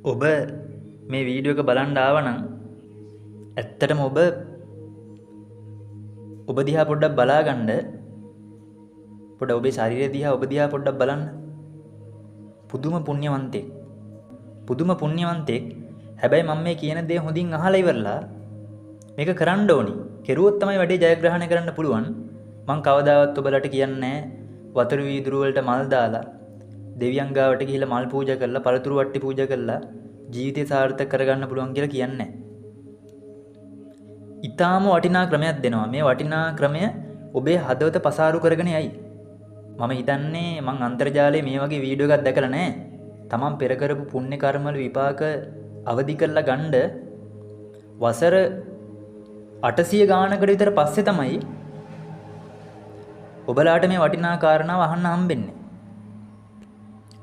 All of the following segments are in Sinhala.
ඔබ මේ වීඩියෝ එක බලන්න ආව නම් ඇත්තටම ඔබ දිහා පොඩ්ඩක් බලාගන්න. පොඩ්ඩක් ඔබේ ශරීරය දිහා ඔබ දිහා පොඩ්ඩක් බලන්න. පුදුම පුණ්‍යවන්තයෙක්. පුදුම පුණ්‍යවන්තයෙක්. හැබැයි මම මේ කියන දේ හොඳින් අහලා ඉවරලා මේක කරන්න ඕනි. කෙරුවොත් තමයි වැඩේ ජයග්‍රහණය කරන්න පුළුවන්. මං කවදාවත් ඔබලට කියන්නේ නැහැ වතුර වීදුරු වලට මල් දාලා දෙවියන් ගාවට ගිහිල්ලා මල් පූජා කරලා පළතුරු වට්ටි පූජා කරලා ජීවිතය සාර්ථක කරගන්න පුළුවන් කියලා කියන්නේ නැහැ. ඊටාම වටිනා ක්‍රමයක් දෙනවා. මේ වටිනා ක්‍රමය ඔබේ හදවත පසාරු කරගෙන යයි. මම හිතන්නේ මං අන්තර්ජාලයේ මේ වගේ වීඩියෝ එකක් දැකලා නැහැ. තමන් පෙර කරපු පුණ්‍ය කර්මවල විපාක අවදි කරලා ගන්න වසර 800 ගානකට විතර පස්සේ තමයි ඔබලාට මේ වටිනා කාරණාව අහන්න හම්බෙන්නේ.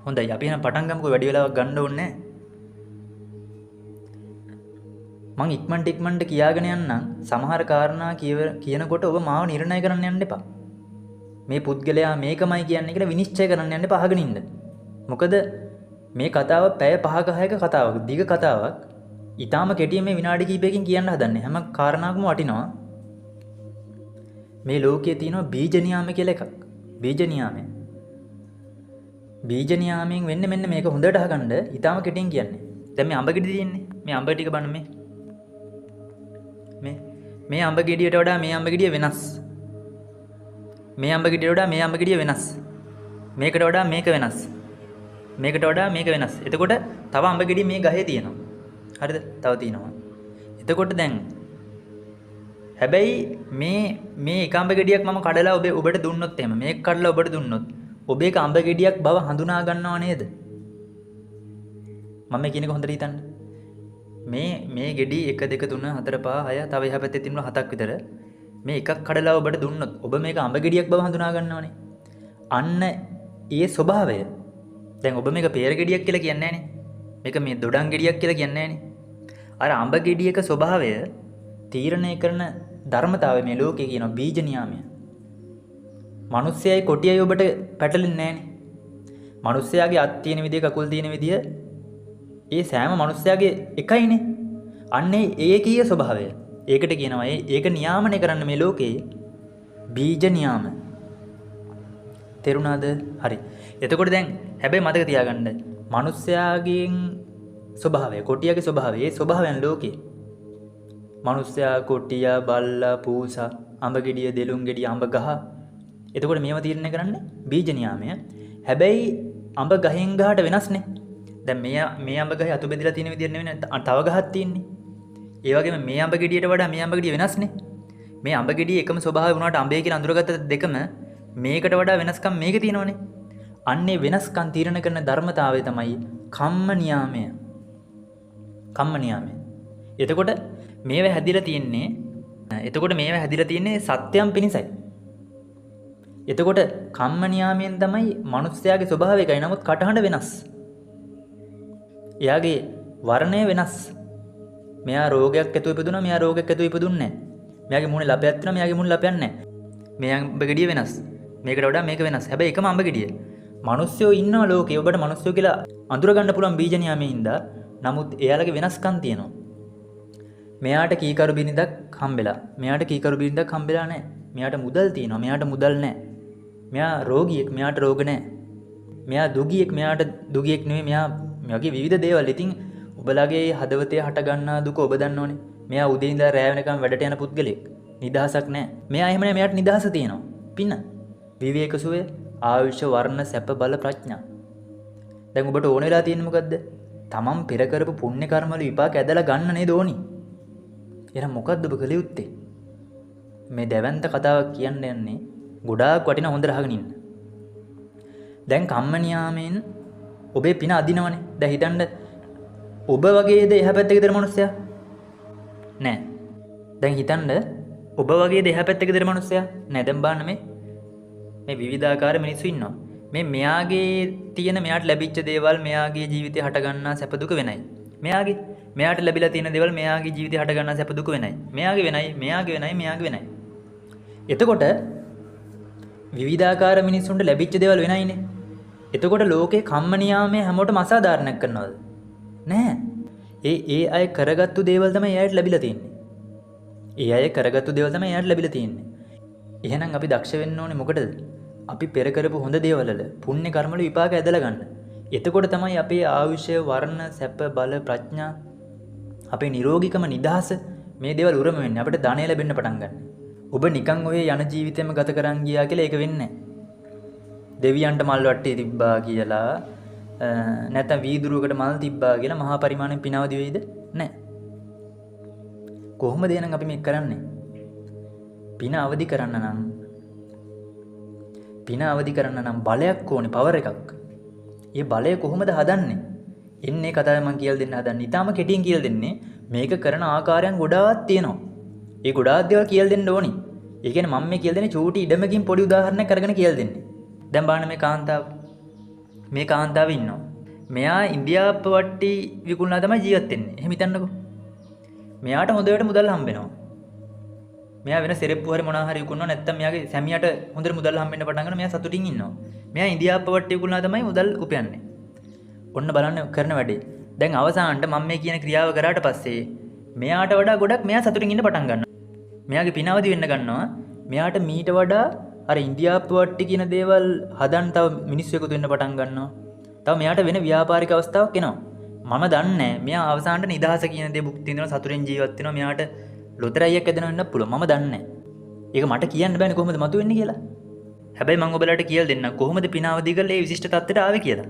හොඳයි අපි එහෙනම් පටන් ගමුකෝ. වැඩි වෙලාවක් ගන්න ඕනේ නැහැ. මං ඉක්මනට කියාගෙන යන්නම්. සමහර කාරණා කියනකොට ඔබ මාව නිර්ණය කරන්න යන්න එපා. මේ පුද්ගලයා මේකමයි කියන්නේ කියලා විනිශ්චය කරන්න යන්න එපා. අහගෙන ඉන්න. මොකද මේ කතාව පැය 5ක 6ක කතාවක්. දිග කතාවක්. ඊටාම කෙටියෙන් මේ විනාඩි කිහිපයකින් කියන්න හදන්නේ. හැම කාරණාවකම වටිනවා. මේ ලෝකයේ තියෙනවා බීජ නියාම කියලා එකක්. බීජ නියාමය. බීජ නියාමයෙන් වෙන්නේ මෙන්න මේක හොඳට අහගන්න. ඊටාම කෙටියෙන් කියන්නේ. දැන් මේ අඹ ගෙඩි තියෙන්නේ. මේ අඹ ටික බලන්න මේ අඹ ගෙඩියට වඩා මේ අඹ ගෙඩිය වෙනස්. මේ අඹ ගෙඩියට වඩා මේ අඹ ගෙඩිය වෙනස්. මේකට වඩා මේක වෙනස්. මේකට වඩා මේක වෙනස්. එතකොට තව අඹ ගෙඩි මේ ගහේ තියෙනවා. හරිද? තව තියෙනවා. එතකොට දැන් හැබැයි මේ එක අඹ ගෙඩියක් මම කඩලා ඔබට දුන්නොත් එහෙම මේක කඩලා ඔබට දුන්නොත් ඔබ ඒක අඹ ගෙඩියක් බව හඳුනා ගන්නව නේද? මම මේ කියනක හොඳට හිතන්න. මේ ගෙඩි 1 2 3 4 5 6 තව එහා පැත්තේ තිබුණා 7ක් විතර. මේ එකක් කඩලා ඔබට දුන්නොත් ඔබ මේක අඹ ගෙඩියක් බව හඳුනා ගන්නවනේ. අන්න ඒ ස්වභාවය. දැන් ඔබ මේක peer ගෙඩියක් කියලා කියන්නේ නැහනේ. මේක මේ දොඩම් ගෙඩියක් කියලා කියන්නේ නැහනේ. අර අඹ ගෙඩියක ස්වභාවය තීරණය කරන ධර්මතාවය මේ ලෝකේ කියන බීජ නියාමය. මිනිස්සයයි කොටියයි ඔබට පැටලෙන්නේ නැහනේ. මිනිස්සයාගේ අත් තියෙන විදිය කකුල් තියෙන විදිය ඒ සෑම මිනිස්සයාගේ එකයිනේ. අන්නේ ඒකීය ස්වභාවය. ඒකට කියනවා ඒක නියාමනය කරන්න මේ ලෝකේ බීජ නියාම. තේරුණාද? හරි. එතකොට දැන් හැබැයි මතක තියාගන්න මිනිස්සයාගේ ස්වභාවය කොටියාගේ ස්වභාවය ඒ ස්වභාවයන් ලෝකේ. මිනිස්සයා කොටියා බල්ලා පූසා අඹ ගෙඩිය දෙලුම් ගෙඩිය අඹ ගහ. එතකොට මේව තීරණය කරන්නේ බීජ නියාමය. හැබැයි අඹ ගහෙන් ගහට වෙනස්නේ. දැන් මේ අඹ ගහේ අතු බෙදලා තියෙන විදිහ නෙවෙයි තව ගහක් තියෙන්නේ. ඒ වගේම මේ අඹ ගෙඩියට වඩා මේ අඹ ගෙඩිය වෙනස්නේ. මේ අඹ ගෙඩිය එකම ස්වභාවය වුණාට අඹේ කියලා අඳුරගත්ත දෙකම මේකට වඩා වෙනස්කම් මේකේ තියෙනවනේ. අන්නේ වෙනස්කම් තීරණය කරන ධර්මතාවය තමයි කම්ම නියාමය. කම්ම නියාමය. එතකොට මේව හැදිලා තියෙන්නේ සත්‍යම් පිණිසයි. එතකොට කම්ම නියාමයෙන් තමයි මිනිස්යාගේ ස්වභාවය එකයි. නමුත් කටහඬ වෙනස්. එයාගේ වර්ණය වෙනස්. මෙයා රෝගයක් ඇතුව ඉපදුණා මෙයා රෝගයක් ඇතුව ඉපදුන්නේ නැහැ. මෙයාගේ මූණේ ලපයක් තියෙනවා මෙයාගේ මූණේ ලපයක් නැහැ. මේ අඹ ගෙඩිය වෙනස්. මේකට වඩා මේක වෙනස්. හැබැයි එකම අඹ ගෙඩිය. මිනිස්සුયો ඉන්නවා ලෝකේ. ඔබට මිනිස්සුયો කියලා අඳුර ගන්න පුළුවන් බීජ නියාමයෙන් ඉඳලා. නමුත් එයාලගේ වෙනස්කම් තියෙනවා. මෙයාට කීකරු බිරිඳක් හම්බෙලා. මෙයාට කීකරු බිරිඳක් හම්බෙලා නැහැ. මෙයාට මුදල් තියෙනවා. මෙයාට මුදල් නැහැ. මෙයා රෝගියෙක්. මෙයාට රෝග නැහැ. මෙයා දුගියෙක්. මෙයාට දුගියෙක් නෙවෙයි. මෙයා වගේ විවිධ දේවල්. ඉතින් ඔබලාගේ හදවතේ හට ගන්නා දුක ඔබ දන්නවනේ. මෙයා උදේ ඉඳලා රැ වෙනකම් වැඩට යන පුද්ගලෙක්. නිදහසක් නැහැ. මෙයා එහෙම නැහැ. මෙයාට නිදහස තියෙනවා. පින. විවේක සුවය, ආයුෂ, වර්ණ, සැප, බල, ප්‍රඥා. දැන් ඔබට ඕන වෙලා තියෙන්නේ මොකද්ද? තමන් පෙර කරපු පුණ්‍ය කර්ම වල විපාක ඇදලා ගන්න නේද ඕනි? එහෙනම් මොකද්ද ඔබ කළ යුත්තේ? මේ දැවැන්ත කතාවක් කියන්න යන්නේ ගොඩාක් වටිනා හොඳට අහගෙන ඉන්න. දැන් කම්ම නියාමයෙන් ඔබේ පින අදිනවනේ. දැන් හිතන්න ඔබ වගේද එහා පැත්තේ ගෙදර මිනිස්සයා? නෑ. දැන් හිතන්න ඔබ වගේද එහා පැත්තේ ගෙදර මිනිස්සයා? නෑ. දැන් බලන්න මේ විවිධාකාර මිනිස්සු ඉන්නවා. මෙයාගේ තියෙන මෙයාට ලැබිච්ච දේවල් මෙයාගේ ජීවිතේ හට ගන්නා සැප දුක වෙනයි. මෙයාට ලැබිලා තියෙන දේවල් මෙයාගේ ජීවිතේ හට ගන්නා සැප දුක වෙනයි. මෙයාගේ වෙනයි. එතකොට විවිධාකාර මිනිස්සුන්ට ලැබිච්ච දේවල් වෙනයිනේ. එතකොට ලෝකේ කම්ම නියාමයේ හැමෝටම අසාධාරණයක් කරනවද? නෑ. ඒ අය කරගත්තු දේවල් තමයි එයාට ලැබිලා තියෙන්නේ. ඒ අය කරගත්තු දේවල් තමයි එයාට ලැබිලා තියෙන්නේ. එහෙනම් අපි දක්ෂ වෙන්න ඕනේ මොකටද? අපි පෙර කරපු හොඳ දේවල් වල පුණ්‍ය කර්ම වල විපාක ඇදලා ගන්න. එතකොට තමයි අපේ ආයුෂය, වර්ණ, සැප, බල, ප්‍රඥා, අපේ නිරෝගීකම, නිදහස මේ දේවල් උරම වෙන්නේ. අපිට ධනය ලැබෙන්න පටන් ගන්න. ඔබ නිකන් ඔය යන ජීවිතේම ගත කරන් ගියා කියලා ඒක වෙන්නේ නැහැ. දෙවියන්ට මල් වට්ටිය තිබ්බා කියලා නැත්නම් වීදුරුවකට මල් තිබ්බා කියලා මහා පරිමාණයෙන් පිනවදි වෙයිද? නැහැ. කොහොමද එහෙනම් අපි මේක කරන්නේ? පින අවදි කරන්න නම් බලයක් ඕනේ, පවර් එකක්. ඒ බලය කොහොමද හදන්නේ? එන්නේ කතාවේ මම කියලා දෙන්න හදන්නේ. ඊටාම කෙටියෙන් කියලා දෙන්නේ. මේක කරන ආකාරයන් ගොඩාක් තියෙනවා. ඒ ගොඩාක් දේවල් කියලා දෙන්න ඕනි. ඒ කියන්නේ මම මේ කියලා දෙන්නේ චූටි ඉඩමකින් පොඩි උදාහරණයක් අරගෙන කියලා දෙන්නේ. දැන් බලන්න මේ කාන්තාව ඉන්නවා. මෙයා ඉන්දියාප්ප වට්ටි විකුණලා තමයි ජීවත් වෙන්නේ. එහෙම හිතන්නකෝ. මෙයාට හොඳට මුදල් හම්බ වෙනවා. මෙයා වෙන සෙරෙප්පු හරි මොනවා හරි විකුණනවා නැත්නම් මෙයාගේ සැමියාට හොඳට මුදල් හම්බෙන්න පටන් ගන්න මෙයා සතුටින් ඉන්නවා. මෙයා ඉන්දියාප්ප වට්ටි විකුණලා තමයි මුදල් උපයන්නේ. ඔන්න බලන්න කරන වැඩේ. දැන් අවසානට මම මේ කියන ක්‍රියාව කරාට පස්සේ මෙයාට වඩා ගොඩක් මෙයා සතුටින් ඉන්න පටන් ගන්නවා. මෙයාගේ පිනවදි වෙන්න ගන්නවා. මෙයාට මීට වඩා අර ඉන්දියාප්ප වට්ටි කියන දේවල් හදන්න තව මිනිස්සු එකතු වෙන්න පටන් ගන්නවා. තව මෙයාට වෙන ව්‍යාපාරික අවස්ථාවක් එනවා. මම දන්නේ මෙයා අවසානට නිදහස කියන දේ භුක්ති විඳිනවා, සතුටින් ජීවත් වෙනවා. මෙයාට ලොතරැයියක් ඇදෙනවා වෙන්න පුළුවන්. මම දන්නේ ඒක මට කියන්න බෑනේ කොහොමද මතුවෙන්නේ කියලා. හැබැයි මම ඔයාලට කියලා දෙන්නම් කොහොමද පිනවදි කරලා මේ විශිෂ්ට තත්ත්වයට ආවේ කියලා.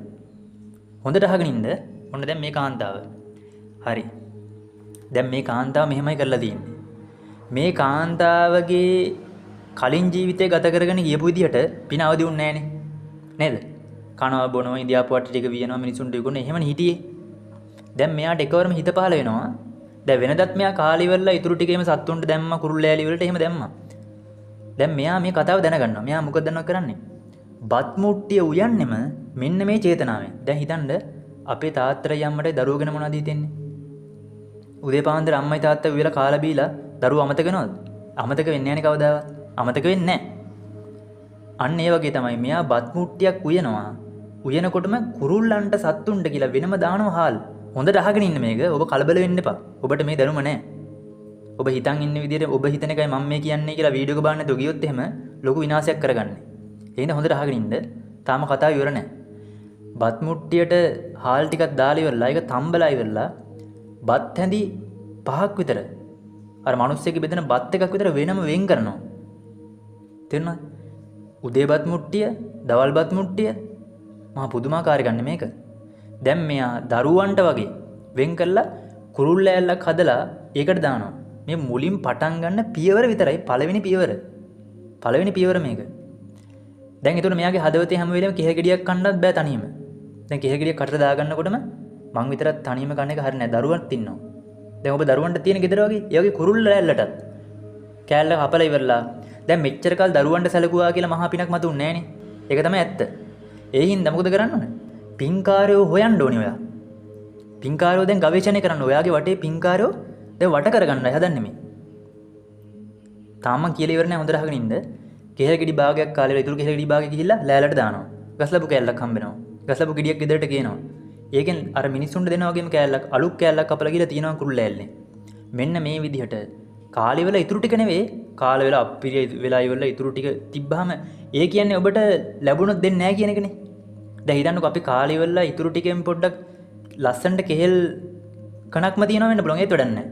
හොඳට අහගෙන ඉන්න. ඔන්න දැන් මේ කාන්තාව. හරි. දැන් මේ කාන්තාව මෙහෙමයි කරලා තියෙන්නේ. මේ කාන්තාවගේ කලින් ජීවිතේ ගත කරගෙන ගියපු විදිහට පින අවදි වුන්නේ නැහනේ. නේද? කනවා බොනවා ඉන්දියාපු වට්ටි ටික වියනවා මිනිසුන්ට විකුණන එහෙමනේ හිටියේ. දැන් මෙයාට එකවරම හිත පහල වෙනවා. දැන් වෙනදත් මෙයා කාලි ඉවරලා ඉතුරු ටික එහෙම සත්තුන්ට දැම්මා කුරුල්ලෑලි වලට එහෙම දැම්මා. දැන් මෙයා මේ කතාව දැනගන්නවා. මෙයා මොකද දන්නව කරන්නේ? බත් මුට්ටිය උයන්නෙම මෙන්න මේ චේතනාවෙන්. දැන් හිතන්න අපේ තාත්තට යම්මට දරුවෝ ගැන මොනවද හිතෙන්නේ? උදේ පාන්දර අම්මයි තාත්තා විවලා කාලා බීලා දරුවෝ අමතක වෙනවද? අමතක වෙන්නේ නැහනේ කවදාවත්. අමතක වෙන්නේ නැහැ. අන්න ඒ වගේ තමයි මෙයා බත් මුට්ටියක් උයනවා. උයනකොටම කුරුල්ලන්ට සත්තුන්ට කියලා වෙනම දානවා හාල්. හොඳට අහගෙන ඉන්න මේක. ඔබ කලබල වෙන්න එපා. ඔබට මේ දැනුම නැහැ. ඔබ හිතන් ඉන්න විදිහට ඔබ හිතන එකයි මම මේ කියන්නේ කියලා වීඩියෝ එක බලන්න නැතුව ගියොත් එහෙම ලොකු විනාශයක් කරගන්නේ. එහෙනම් හොඳට අහගෙන ඉන්න. තාම කතාව ඉවර නැහැ. බත් මුට්ටියට හාල් ටිකක් දාලා ඉවරලා ඒක තම්බලා ඉවරලා බත් හැඳි 5ක් විතර අර මිනිස්සෙක්ගේ බෙදෙන බත් එකක් විතර වෙනම වෙන් කරනවා. තේරුණාද? උදේ බත් මුට්ටිය, දවල් බත් මුට්ටිය මහා පුදුමාකාරයි ගන්න මේක. දැන් මෙයා දරුවන්ට වගේ වෙන් කරලා කුරුල්ල ඇල්ලක් හදලා ඒකට දානවා. මේ මුලින් පටන් ගන්න පියවර විතරයි පළවෙනි පියවර මේක. දැන් ඒතකොට මෙයාගේ හදවතේ හැම වෙලේම කෙහෙල් ගෙඩියක් කන්නත් බෑ තනියම. දැන් කෙහෙල් ගෙඩියක් කටට දාගන්නකොටම මං විතරක් තනියම කන්න එක හරිය නෑ. දරුවන්ට ඉන්නවා. දැන් ඔබ දරුවන්ට තියෙන ගෙදර වගේ ඒ වගේ කුරුල්ල ඇල්ලටත් කෑල්ල හපලා ඉවරලා දැන් මෙච්චර කල් දරුවන්ට සැලකුවා කියලා මහා පිනක් මතුන්නේ නෑනේ. ඒක තමයි ඇත්ත. ඒ හින්දා මොකද කරන්න ඕනේ? පින්කාරයෝ හොයන්න ඕනේ ඔයා. පින්කාරයෝ දැන් ගවේෂණය කරන්න. ඔයාගේ වටේ පින්කාරයෝ දැන් වට කරගන්නයි හදන්නේ මේ. තාම කියලා ඉවර නෑ හොඳට අහගෙන ඉන්න. කෙහෙල් ගෙඩි භාගයක් කාලේ ඉතුරු කෙහෙල් ගෙඩි භාගයක් ගිහිල්ලා ලෑල්ලට දානවා. ගස්ලපු කෑල්ලක් හම්බ වෙනවා. ගස්ලපු ගෙඩියක් ගෙදරට ගේනවා. ඒකෙන් අර මිනිස්සුන්ට දෙනා වගේම කෑල්ලක් අලුත් කෑල්ලක් කපලා ගිහලා තියනවා කුරුල්ල ඇල්ලේ. මෙන්න මේ විදිහට කාලේ වෙලා ඉතුරු ටික නෙවෙයි කාල වෙලා අප්පිරිය වෙලා ඉවරලා ඉතුරු ටික තිබ්බහම ඒ කියන්නේ ඔබට ලැබුණොත් දෙන්නේ නැහැ කියන එකනේ. දැන් හිතන්නකෝ අපි කාලේ ඉවරලා ඉතුරු ටිකෙන් පොඩ්ඩක් ලස්සනට කෙහෙල් කණක්ම තියනවා වෙන්න පුළුවන් ඒත් වැඩක් නැහැ.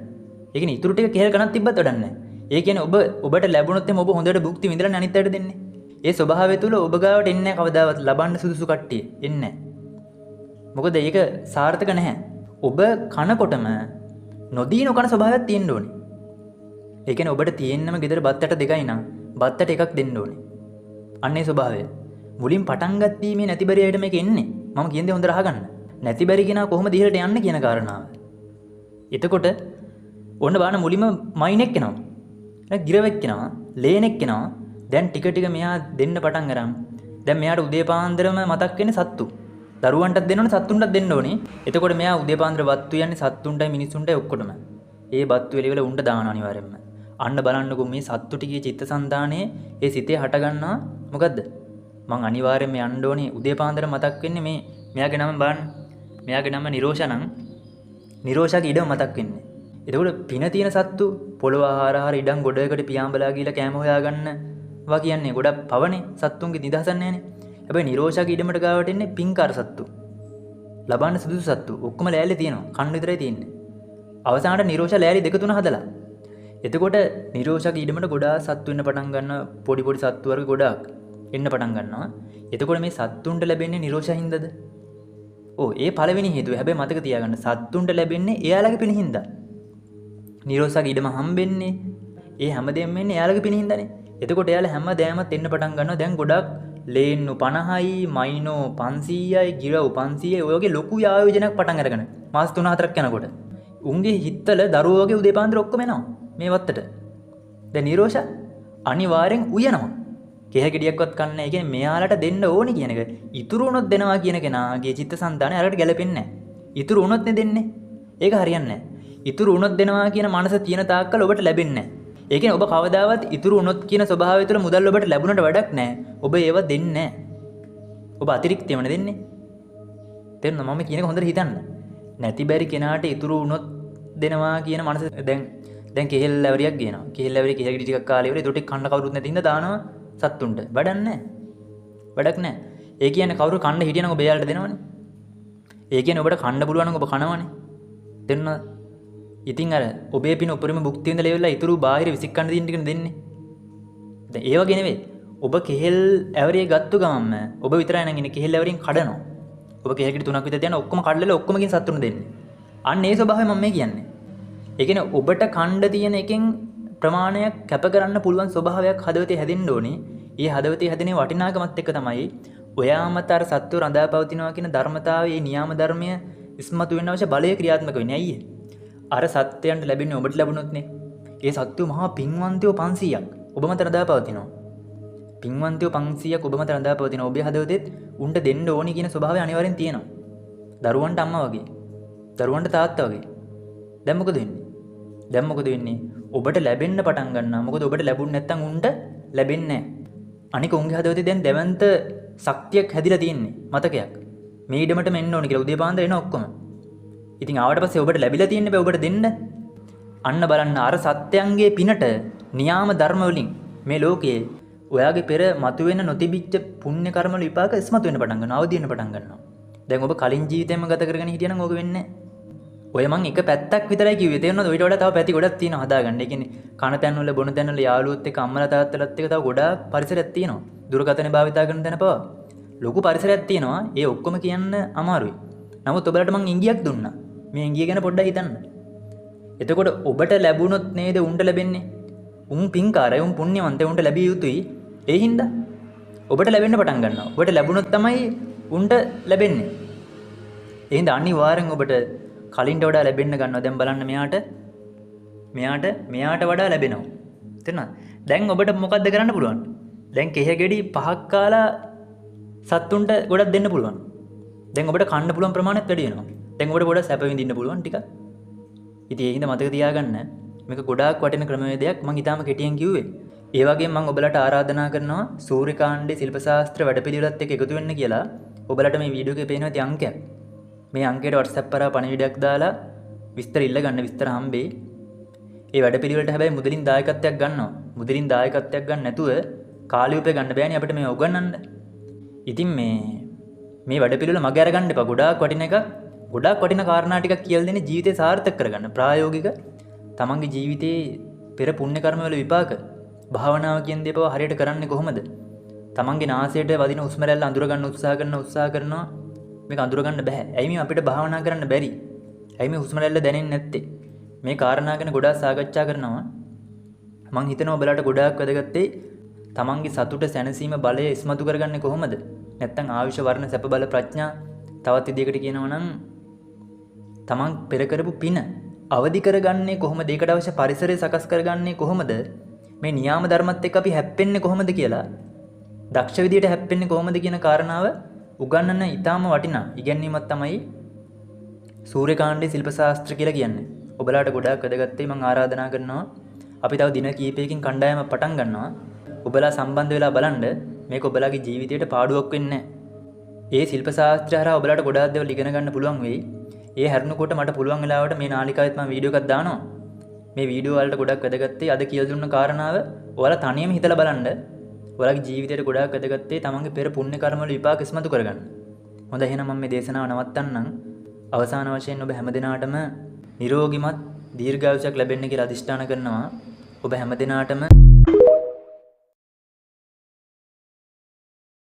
ඒ කියන්නේ ඉතුරු ටික කෙහෙල් කණක් තිබ්බත් වැඩක් නැහැ. ඒ කියන්නේ ඔබට ලැබුණොත් එම ඔබ හොඳට භුක්ති විඳලා අනිත් අයට දෙන්නේ. ඒ ස්වභාවය තුල ඔබ ගාවට එන්නේ නැහැ කවදාවත් ලබන්න සුදුසු කට්ටිය එන්නේ නැහැ. මොකද ඒක සාර්ථක නැහැ. ඔබ කනකොටම නොදී නොකන ස්වභාවයක් තියෙන්න ඕනේ. ඒ කියන්නේ ඔබට තියෙන්නම ගෙදර බත්තට දෙකයි නම් බත්තට එකක් දෙන්න ඕනේ. අන්නේ ස්වභාවය. මුලින් පටන් ගත්තීමේ නැතිබරියට මේක එන්නේ. මම කියන දේ හොඳට අහගන්න. නැතිබරි කෙනා කොහොමද ඉහළට යන්නේ කියන කාරණාව. එතකොට ඔන්න බලන්න මුලින්ම මයිනෙක් එනවා. ගිරවෙක් එනවා. ලේනෙක් එනවා. දැන් ටික ටික මෙයා දෙන්න පටන් අරන්. දැන් මෙයාට උදේ පාන්දරම මතක් වෙන්නේ සත්තු. දරුවන්ටත් දෙන්න ඕනේ සත්තුන්ටත් දෙන්න ඕනේ. එතකොට මෙයා උදේ පාන්දර වත්තු යන්නේ සත්තුන්ටයි මිනිසුන්ටයි ඔක්කොටම. ඒ බත්තු එළිවල උණ්ඩ දාන අනිවාර්යෙන්ම. අන්න බලන්නකෝ මේ සත්තු ටිකේ චිත්තසංතානයේ ඒ සිතේ හට ගන්නවා මොකද්ද? මං අනිවාර්යෙන්ම යන්න ඕනේ උදේ පාන්දර මතක් වෙන්නේ මේ මෙයාගේ නම බලන්න. මෙයාගේ නම නිරෝෂණං. නිරෝෂාගේ ඉඩම මතක් වෙන්නේ. එතකොට පින තියෙන සත්තු පොළොව ආහාර ඉඩම් ගොඩකට පියාඹලා ගිහලා කෑම හොයාගන්න වා කියන්නේ ගොඩක් පවනේ සත්තුන්ගේ නිදහසක් නැහැනේ. හැබැයි නිරෝෂාගේ ඉඩමට ගාවට එන්නේ පින්කාර සත්තු. ලබන්න සුදුසු සත්තු ඔක්කොම ලෑල්ලේ තියෙනවා. කන්න විතරයි තියෙන්නේ. අවසානට නිරෝෂා ලෑලි දෙක තුන හදලා. එතකොට නිරෝෂාගේ ඉඩමට ගොඩාක් සත්තු වෙන්න පටන් ගන්නවා. පොඩි පොඩි සත්තු වර්ග ගොඩාක් එන්න පටන් ගන්නවා. එතකොට මේ සත්තුන්ට ලැබෙන්නේ නිරෝෂා හින්දාද? ඔව් ඒ පළවෙනි හේතුව. හැබැයි මතක තියාගන්න සත්තුන්ට ලැබෙන්නේ එයාලගේ පින හින්දා. නිරෝෂාගේ ඉඩම හම්බෙන්නේ ඒ හැමදේම වෙන්නේ එයාලගේ පින හින්දානේ. එතකොට එයාලා හැමදේමත් එන්න පටන් ගන්නවා. දැන් ගොඩක් ලේන්නු 50යි, මයිනෝ 500යි, ගිරව් 500යි ඔය වගේ ලොකු ආයෝජනයක් පටන් අරගෙන මාස 3-4ක් යනකොට උන්ගේ හිතවල දරුවෝ වගේ උදේ පාන්දර ඔක්කොම එනවා මේ වත්තට. දැන් නිරෝෂා අනිවාර්යෙන් උයනවා. කෙහ ගෙඩියක්වත් කන්නේ නැහැ. ඒ කියන්නේ මෙයාලට දෙන්න ඕනි කියන එක. ඉතුරු වුණොත් දෙනවා කියන කෙනාගේ චිත්තසංතානය අරකට ගැලපෙන්නේ නැහැ. ඉතුරු වුණොත් නේ දෙන්නේ. ඒක හරියන්නේ නැහැ. ඉතුරු වුණොත් දෙනවා කියන මනස තියෙන තාක්කල් ඔබට ලැබෙන්නේ නැහැ. ඒ කියන්නේ ඔබ කවදාවත් ඉතුරු වුණොත් කියන ස්වභාවය තුළ මුදල් ඔබට ලැබුණට වැඩක් නැහැ. ඔබ ඒව දෙන්නේ නැහැ. ඔබ අතිරික්තයමනේ දෙන්නේ. තේරුණා මම කියන එක හොඳට හිතන්න. නැති බැරි කෙනාට ඉතුරු වුණොත් දෙනවා කියන මනස දැන් කෙහෙල් ලැවරියක් ගේනවා. කෙහෙල් ලැවරි කෙහෙල් ගෙඩි ටිකක් කාලේ ඉවරයි. ඒකට කන්න කවුරුත් නැති හින්දා දානවා සත්තුන්ට. වැඩක් නැහැ. වැඩක් නැහැ. ඒ කියන්නේ කවුරු කන්න හිටියනම් ඔබ එයාලට දෙනවනේ. ඒ කියන්නේ ඔබට කන්න පුළුවන් නම් ඔබ කනවනේ. තේරුණා? ඉතින් අර ඔබේ පින උපරිම භුක්තිය විඳලා ඉවරලා ඉතුරු බාහිර විසිකන්න දින්න ටිකනේ දෙන්නේ. දැන් ඒ වගේ නෙවෙයි. ඔබ කෙහෙල් ඇවරිය ගත්තු ගමන්ම ඔබ විතරයි නම් ඉන්නේ කෙහෙල් ඇවරියෙන් කඩනවා. ඔබ කෙහෙල් ගෙඩි 3ක් විතර තියන ඔක්කොම කඩලා ඔක්කොමකින් සතුටුන දෙන්නේ. අන්න ඒ ස්වභාවය මම මේ කියන්නේ. ඒ කියන්නේ ඔබට කණ්ඩ තියෙන එකෙන් ප්‍රමාණයක් කැප කරන්න පුළුවන් ස්වභාවයක් හදවතේ හැදෙන්න ඕනේ. ඒ හදවතේ හැදෙන වටිනාකමත් එක්ක තමයි ඔයාමත අර සත්ව රඳා පවතිනවා කියන ධර්මතාවයේ නියාම ධර්මය ඉස්මතු වෙන්න අවශ්‍ය බලය ක්‍රියාත්මක වෙන්නේ. අයියේ. අර සත්‍යයන්ට ලැබෙන්නේ ඔබට ලැබුණොත්නේ. ඒ සත්‍යෝ මහා පින්වන්තයෝ 500ක් ඔබ මත රඳා පවතිනවා. පින්වන්තයෝ 500ක් ඔබ මත රඳා පවතිනවා. ඔබේ හදවතෙත් උන්ට දෙන්න ඕනි කියන ස්වභාවය අනිවාර්යෙන් තියෙනවා. දරුවන්ට අම්මා වගේ. දරුවන්ට තාත්තා වගේ. දැන් මොකද වෙන්නේ? දැන් මොකද වෙන්නේ? ඔබට ලැබෙන්න පටන් ගන්නවා. මොකද ඔබට ලැබුණ නැත්නම් උන්ට ලැබෙන්නේ නැහැ. අනික උන්ගේ හදවතේ දැන් දැවන්ත ශක්තියක් හැදිලා තියෙන්නේ. මතකයක්. මේ ඊඩමට මෙන්න ඕනි කියලා උදේ පාන්දර එන ඔක්කොම. ඉතින් ආවට පස්සේ ඔබට ලැබිලා තියෙන්නේ බෑ ඔබට දෙන්න. අන්න බලන්න අර සත්‍යයන්ගේ පිනට නියාම ධර්ම වලින් මේ ලෝකයේ ඔයාගේ පෙර මතුවෙන නොතිබිච්ච පුණ්‍ය කර්ම වල විපාක ඉස්මතු වෙන්න පටන් ගන්නවා. අවදි වෙන්න පටන් ගන්නවා. දැන් ඔබ කලින් ජීවිතේම ගත කරගෙන හිටියනම් ඕක වෙන්නේ නැහැ. ඔය මං එක පැත්තක් විතරයි කිව්වේ. තේරෙනවද? ඊට වඩා තව පැති ගොඩක් තියෙනවා හදාගන්න. ඒ කියන්නේ කන තැන් වල බොන තැන් වල යාළුවොත් එක්ක අම්මලා තාත්තලාත් එක්ක තව ගොඩාක් පරිසරයක් තියෙනවා. දුරකථන භාවිතා කරන තැන පවා ලොකු පරිසරයක් තියෙනවා. ඒ ඔක්කොම කියන්න අමාරුයි. නමුත් ඔබලට මං ඉංගියක් දුන්නා. මේ ඉංගිය ගැන පොඩ්ඩක් හිතන්න. එතකොට ඔබට ලැබුණොත් නේද උන්ට ලැබෙන්නේ? උන් පින්කාරයි, උන් පුණ්‍යවන්තයි, උන්ට ලැබිය යුතුයි. ඒ හින්දා ඔබට ලැබෙන්න පටන් ගන්නවා. ඔබට ලැබුණොත් තමයි උන්ට ලැබෙන්නේ. ඒ හින්දා අනිවාර්යෙන් ඔබට කලින්ට වඩා ලැබෙන්න ගන්නවා. දැන් බලන්න මෙයාට වඩා ලැබෙනවා. තේරුණාද? දැන් ඔබට මොකද්ද කරන්න පුළුවන්? දැන් කෙහෙ ගෙඩි 5ක් කාලා සත්තුන්ට ගොඩක් දෙන්න පුළුවන්. දැන් ඔබට කන්න පුළුවන් ප්‍රමාණයත් වැඩි වෙනවා. දැන් ඔබට ගොඩක් සැප විඳින්න පුළුවන් ටිකක්. ඉතින් ඒ හින්දා මතක තියාගන්න මේක ගොඩාක් වටින ක්‍රමවේදයක්. මම ඊටාම කෙටියෙන් කිව්වේ. ඒ වගේම මම ඔබලට ආරාධනා කරනවා සූර්යකාණ්ඩේ ශිල්ප ශාස්ත්‍ර වැඩපිළිවෙලත් එක්ක එකතු වෙන්න කියලා. ඔබලට මේ වීඩියෝ එකේ පේනවා තියෙන අංකයක්. මේ අංකයට WhatsApp කරා පණිවිඩයක් දාලා විස්තර ඉල්ල ගන්න. විස්තර හම්බෙයි. ඒ වැඩපිළිවෙලට හැබැයි මුදලින් දායකත්වයක් ගන්නවා. මුදලින් දායකත්වයක් ගන්න නැතුව කාලියුපේ ගන්න බෑනේ අපිට මේ උගන්වන්න. ඉතින් මේ වැඩපිළිවෙල මගේ අරගන්න එපා. ගොඩාක් වටින එකක්. ගොඩාක් වටින කාරණා ටිකක් කියලා දෙන්නේ ජීවිතේ සාර්ථක කරගන්න. ප්‍රායෝගික තමන්ගේ ජීවිතේ පෙර පුණ්‍ය කර්ම වල විපාක. භාවනාව කියන දේ පව හරියට කරන්නේ කොහොමද? තමන්ගේ නාසයට වදින හුස්ම රැල්ල අඳුර ගන්න උත්සාහ කරනවා. මේක අඳුර ගන්න බෑ. ඇයි මේ අපිට භාවනා කරන්න බැරි? ඇයි මේ හුස්ම රැල්ල දැනෙන්නේ නැත්තේ? මේ කාරණා ගැන ගොඩාක් සාකච්ඡා කරනවා. මං හිතනවා ඔයාලට ගොඩාක් වැදගත් තමන්ගේ සතුට සැනසීම බලය ඉස්මතු කරගන්නේ කොහොමද? නැත්තම් ආයුෂ වර්ණ සැප බල ප්‍රඥා තවත් විදිහකට කියනවා නම් තමන් පෙර කරපු පින අවදි කරගන්නේ කොහොමද? ඒකට අවශ්‍ය පරිසරය සකස් කරගන්නේ කොහොමද? මේ නියාම ධර්මත් එක්ක අපි හැප්පෙන්නේ කොහොමද කියලා දක්ෂ විදියට හැප්පෙන්නේ කොහොමද කියන කාරණාව උගන්වන ඊටාම වටිනා ඉගැන්වීමක් තමයි සූර්යකාණ්ඩේ ශිල්ප ශාස්ත්‍ර කියලා කියන්නේ. ඔබලාට ගොඩාක් වැදගත්යි. මම ආරාධනා කරනවා අපි තව දින කීපයකින් කණ්ඩායමක් පටන් ගන්නවා. ඔබලා සම්බන්ධ වෙලා බලන්න. මේක ඔබලාගේ ජීවිතයට පාඩුවක් වෙන්නේ නැහැ. ඒ ශිල්ප ශාස්ත්‍රය හරහා ඔබලාට ගොඩාක් දේවල් ඉගෙන ගන්න පුළුවන් වෙයි. ඒ හැරුණකොට මට පුළුවන් වෙලාවට මේ නාලිකාවෙත් මම වීඩියෝ එකක් දානවා. මේ වීඩියෝ වලට ගොඩක් වැදගත්තේ අද කියලා දුන්න කාරණාව ඔයාලා තනියම හිතලා බලන්න. ඔයාලගේ ජීවිතයට ගොඩාක් වැදගත්තේ තමන්ගේ පෙර පුණ්‍ය කර්ම වල විපාක ඉස්මතු කරගන්න. හොඳයි එහෙනම් මම මේ දේශනාව නවත්තන්නම්. අවසාන වශයෙන් ඔබ හැමදිනාටම නිරෝගිමත් දීර්ඝායුෂයක් ලැබෙන්න කියලා අදිෂ්ඨාන කරනවා. ඔබ හැමදිනාටම